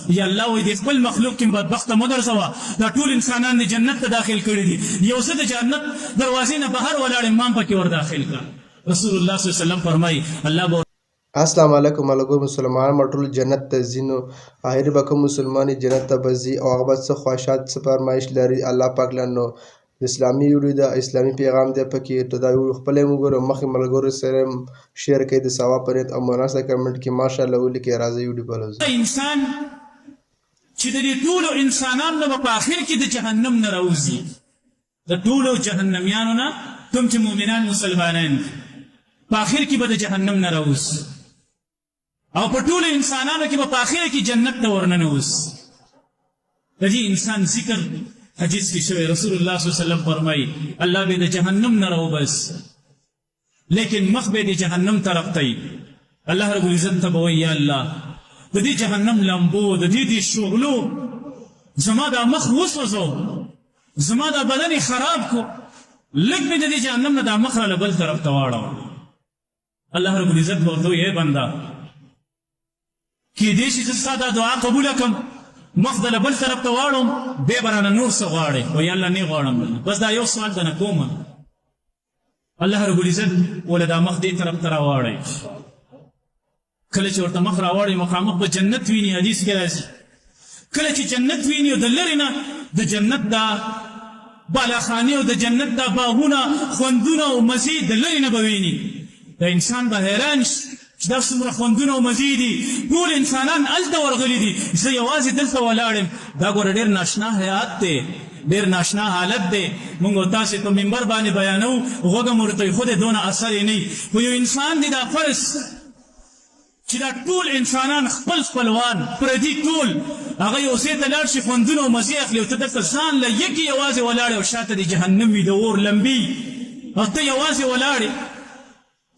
یا الله وای د خپل مخلوق کې بدبخته مو ګرځوه دا ټول انسانان د جنت ته داخل کړي دي یو څه د جنت دروازې نه بهر ولاړ امام پکې ور داخل کړه رسول الله صلی الله علیه وسلم فرمایي الله السلام علیکم ملګرو مسلمان مټول جنت ته ځینو اخر به کوم مسلمانې جنت ته بځي او هغه څه خواهشات څه فرمایش لري الله پاک لنو اسلامي ویډیو دا اسلامي پیغام دی پکې ته دا خپل وګورو مخې ملګرو سره شیر کړئ د ثواب پرې او مناسب کمنټ کې ماشاءالله ولیکي راځي ویډیو بلوز انسان چې د ټولو انسانانو په اخر کې د جهنم نه راوځي د ټولو جهنميانو نه کوم چې مؤمنان مسلمانان په اخر کې به د جهنم نه راوځي او په ټولو انسانانو کې په اخر کې جنت ته ورننوځي د دې انسان ذکر حدیث کې شوی رسول الله صلی الله علیه وسلم فرمایي الله به د جهنم نه راوبس لیکن مخ به د جهنم طرف ته الله رب العزت ته وایي یا الله د دې جهنم لمبو د دې شغلو زما د مخ وسوځو زما د بدن خراب کو لږ به د دې جهنم نه د مخ له بل طرف ته واړو الله رب العزت ورته وایي بندا کې دې چې ستاسو دعا قبول کړم مخ د بل طرف ته واړم به برانه نور څه غواړي او یا الله نه غواړم بس دا یو سوال ده نه کوم الله رب العزت ولدا مخ دې طرف ته راوړي کله چې ورته مخ راوړي مخامخ په جنت ویني حدیث کې راځي کله چې جنت ویني او د لری نه د جنت دا بالاخانه او د جنت دا باغونه خوندونه او مزید د لری نه بویني د انسان به حیران دا څومره خوندونه او مزې دي ټول انسانان هلته ورغلي دي زه یوازې دلته ولاړ یم دا ګوره ډېر ناشنا حیات دی ډېر ناشنا حالت دی موږ تاسې په منبر باندې بیانوو غوږه مو ورته ایښودی دونه اثر یې نه وي خو یو انسان دی دا فرض چې دا ټول انسانان خپل خپلوان پردي ټول هغه یو ځای ته لاړ شي خوندونه او مزې اخلي او ته دلته ځان له یکې یوازې ولاړ او شاته د جهنم وي د اور لمبي او ته یوازې ولاړې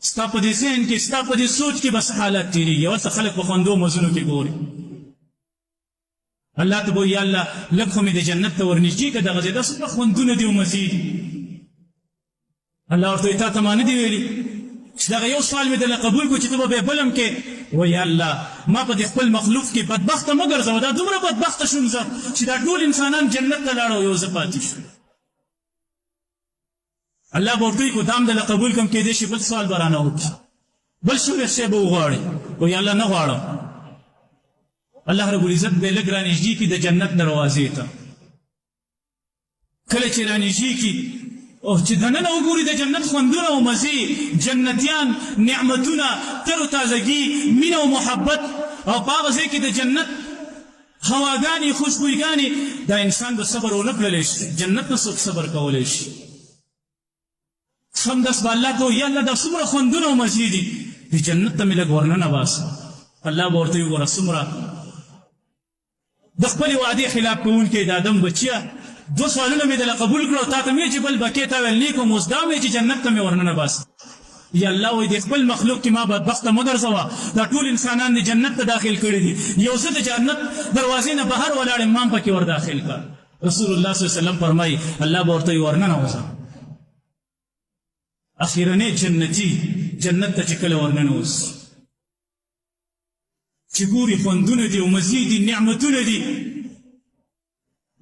ستا په دې ذهن کې ستا په دې سوچ کې بس حالت تېرېږي هلته خلک په خوندو مزونو کې ګوري الله ته به وایي یا الله لږ خو مې د جنت ته ورنږدې که دغه ځای دا څومره خوندونه دي او مزې دي الله ورته وایي تا ته ما نه دي ویلي چې دغه یو سوال مې درله قبول کړو چې ته به بیا بل هم کې وایي یا الله ما په دې خپل مخلوق کې بدبخته مه ګرځوه دا دومره بدبخته شوم زه چې دا ټول انسانان جنت ته لاړه او یو زه پاتې شوم الله به ورته وایي که دا هم دله قبول کړم کېدای شي بل سوال به رانه وکړي بل شوی شی به وغواړي وایي الله نه غواړم الله رب العزت به یې لږ رانږدې کړي د جنت دروازې ته کله چې رانږدې کړي او چې دننه وګوري د جنت خوندونه او مزې جنتیان نعمتونه تر و تازګي مینه او محبت او په هغه ځای کې د جنت هواګانې خوشبویګانې دا انسان به صبر ونه کړلی شي جنت نه څوک صبر کولی شي همداس به الله ته یا الله دا څومره خوندونه او مزې دي د جنت ته مې لږ ورننه باسه الله به ورته وایي ګوره څومره د خپلې وعدې خلاف کوونکی د آدم بچیه دو سوالونه مې دله قبول کړو تا ته مې چې بل بکې ته ویل نیک اوس دا مې چې جنت ته مې ورننه باسه یا الله وایي د خپل مخلوق کې ما بدبخته مه ګرځوه دا ټول انسانان د جنت ته داخل کړي دي یو څه د جنت دروازې نه بهر ولاړ امام پکې ور داخل کړه رسول الله صلی الله علیه وسلم فرمایي الله به ورته ورننه وځه اخیرنی جنتی جنت ته چې کله ورننوځي چې ګوري خوندونه دي او مزې دي نعمتونه دي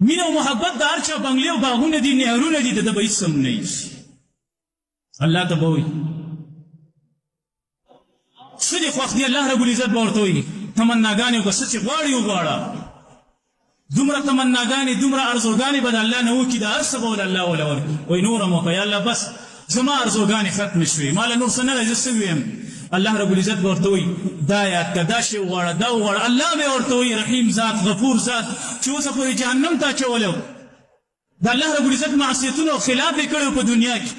مینه او محبت د هر چا بنګلې او باغونه دي نهرونه دي د ده به هېڅ هم نه وي الله ته به وایي څه دې خوښ دي الله رب العزت به ورته وایي تمناګانې وکړه څه چې غواړې وغواړه دومره تمناګانې دومره ارزوګانې به د الله نه وکړي د هر څه به ول الله وله ورکړي وایي نور هم وکړه یا الله بس زما ارزوګانې ختمې شوې ما له نور څه نه لري زه څه ویم الله رب العزت به ورته وایي دا یاد کړه دا شی وغواړه دا وغواړه الله به ورته وایي رحیم ذات غفور ذات چې اوسه پورې جهنم ته اچولی و د الله رب العزت معصیتونه او خلاف یې کړی په دنیا کې